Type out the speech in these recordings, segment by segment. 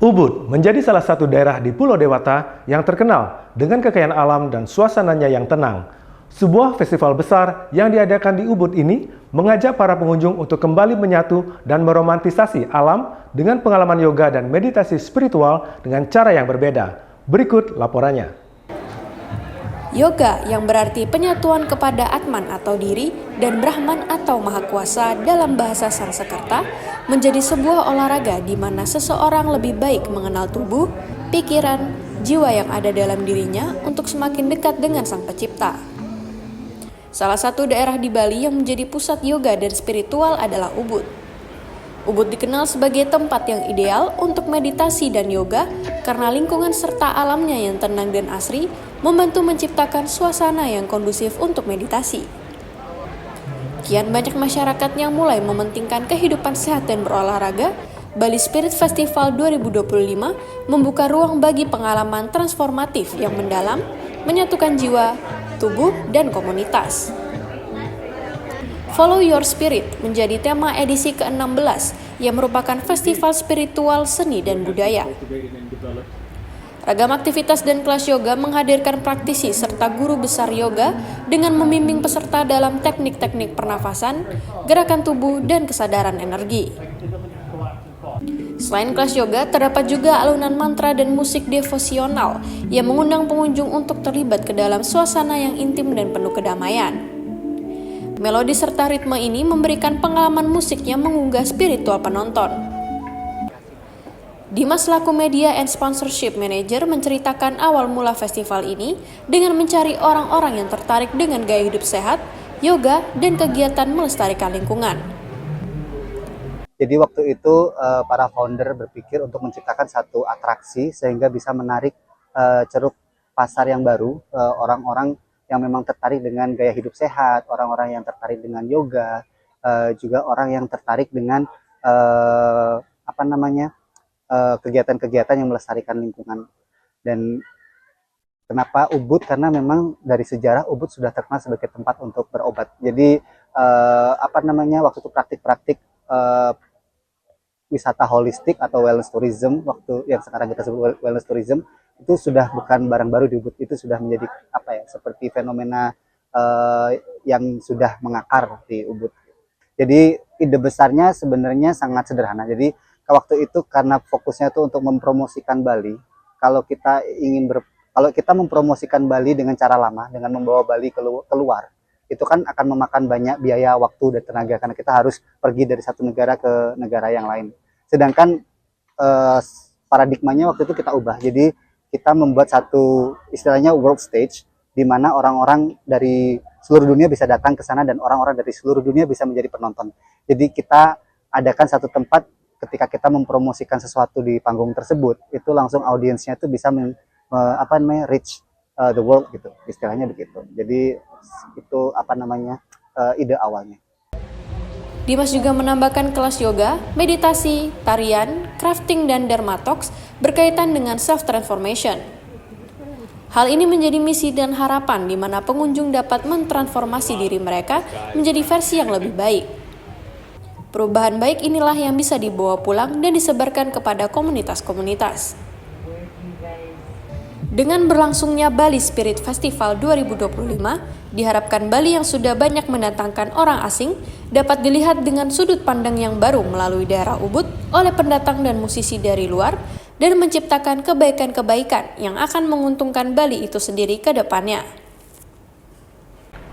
Ubud menjadi salah satu daerah di Pulau Dewata yang terkenal dengan kekayaan alam dan suasananya yang tenang. Sebuah festival besar yang diadakan di Ubud ini mengajak para pengunjung untuk kembali menyatu dan meromantisasi alam dengan pengalaman yoga dan meditasi spiritual dengan cara yang berbeda. Berikut laporannya. Yoga yang berarti penyatuan kepada Atman atau diri dan Brahman atau Maha Kuasa dalam bahasa Sanskerta menjadi sebuah olahraga di mana seseorang lebih baik mengenal tubuh, pikiran, jiwa yang ada dalam dirinya untuk semakin dekat dengan Sang Pencipta. Salah satu daerah di Bali yang menjadi pusat yoga dan spiritual adalah Ubud. Ubud dikenal sebagai tempat yang ideal untuk meditasi dan yoga karena lingkungan serta alamnya yang tenang dan asri membantu menciptakan suasana yang kondusif untuk meditasi. Kian banyak masyarakat yang mulai mementingkan kehidupan sehat dan berolahraga, Bali Spirit Festival 2025 membuka ruang bagi pengalaman transformatif yang mendalam, menyatukan jiwa, tubuh, dan komunitas. Follow Your Spirit menjadi tema edisi ke-16 yang merupakan festival spiritual seni dan budaya. Ragam aktivitas dan kelas yoga menghadirkan praktisi serta guru besar yoga dengan membimbing peserta dalam teknik-teknik pernafasan, gerakan tubuh, dan kesadaran energi. Selain kelas yoga, terdapat juga alunan mantra dan musik devosional yang mengundang pengunjung untuk terlibat ke dalam suasana yang intim dan penuh kedamaian. Melodi serta ritme ini memberikan pengalaman musik yang menggugah spiritual penonton. Dimas selaku Media and Sponsorship Manager menceritakan awal mula festival ini dengan mencari orang-orang yang tertarik dengan gaya hidup sehat, yoga, dan kegiatan melestarikan lingkungan. Jadi waktu itu para founder berpikir untuk menciptakan satu atraksi sehingga bisa menarik ceruk pasar yang baru, orang-orang yang memang tertarik dengan gaya hidup sehat, orang-orang yang tertarik dengan yoga, juga orang yang tertarik dengan kegiatan-kegiatan yang melestarikan lingkungan. Dan kenapa Ubud? Karena memang dari sejarah Ubud sudah terkenal sebagai tempat untuk berobat. Jadi waktu itu praktik-praktik wisata holistik atau wellness tourism, waktu yang sekarang kita sebut wellness tourism, itu sudah bukan barang baru di Ubud, itu sudah menjadi seperti fenomena yang sudah mengakar di Ubud. Jadi ide besarnya sebenarnya sangat sederhana. Jadi waktu itu karena fokusnya itu untuk mempromosikan Bali. Kalau kita mempromosikan Bali dengan cara lama, dengan membawa Bali keluar, itu kan akan memakan banyak biaya, waktu, dan tenaga karena kita harus pergi dari satu negara ke negara yang lain. Sedangkan paradigmanya waktu itu kita ubah. Jadi kita membuat satu istilahnya world stage di mana orang-orang dari seluruh dunia bisa datang ke sana dan orang-orang dari seluruh dunia bisa menjadi penonton. Jadi kita adakan satu tempat ketika kita mempromosikan sesuatu di panggung tersebut, itu langsung audiensnya itu bisa reach the world gitu, istilahnya begitu. Jadi itu ide awalnya. Dimas juga menambahkan kelas yoga, meditasi, tarian, crafting, dan dharma talks berkaitan dengan self-transformation. Hal ini menjadi misi dan harapan di mana pengunjung dapat mentransformasi diri mereka menjadi versi yang lebih baik. Perubahan baik inilah yang bisa dibawa pulang dan disebarkan kepada komunitas-komunitas. Dengan berlangsungnya Bali Spirit Festival 2025, diharapkan Bali yang sudah banyak mendatangkan orang asing dapat dilihat dengan sudut pandang yang baru melalui daerah Ubud oleh pendatang dan musisi dari luar dan menciptakan kebaikan-kebaikan yang akan menguntungkan Bali itu sendiri ke depannya.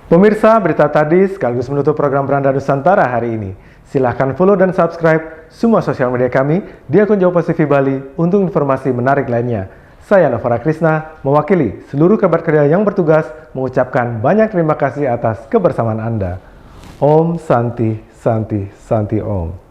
Pemirsa, berita tadi sekaligus menutup program Beranda Nusantara hari ini. Silahkan follow dan subscribe semua sosial media kami di akun Jawa Pasifik Bali untuk informasi menarik lainnya. Saya Novara Krisna, mewakili seluruh kerabat kerja yang bertugas mengucapkan banyak terima kasih atas kebersamaan Anda. Om Santi Santi Santi Om.